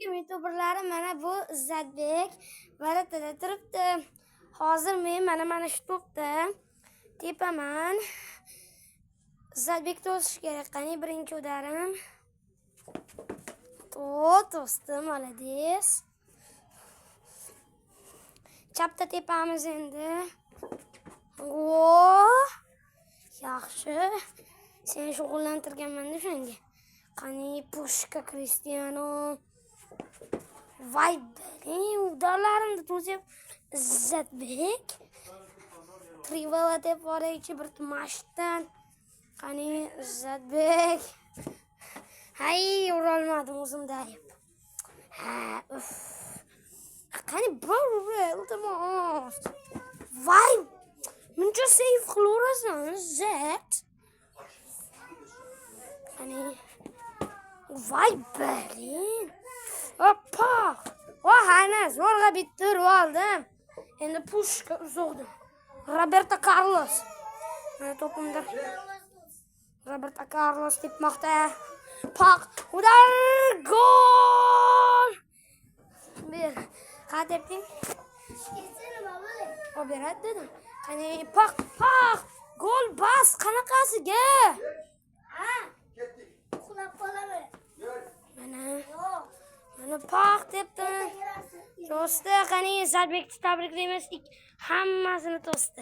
youtuberlari mana bu Izzatbek varatada turibdi. Hozir men mana shu to'pda tepaman. Izzatbek to'sish kerak. Qani birinchi udarim. To'sdi, молодец. Chapda tepamiz endi. Yaxshi. Sen shug'ullantirganman-da shunga. Qani Pushka Cristiano. Voy, udarlarimni to'sib Izzatbek. Trivala deb boraychi bir mashtan. Qani Izzatbek. Hay, urolmadim o'zimda ayb. Qani bir iltimos. Voy, muncha save qilaverasan, Izzat. Qani voy, balin. Hoppa! Ana, zo'rg'a bittirib oldim. Endi Pushka uzog'dim. Roberto Carlos. Mana to'pimda. Roberto Carlos tepmoqda. Pak, udar, gol! Bir, qa tepding? O beradi dedim. Qani pak, gol bas, qanaqasiga? Uxlab qolaman. Mana pak debdim. To'sdi, qani Izzatbekni tabriklaymiz. Hammasini to'sdi.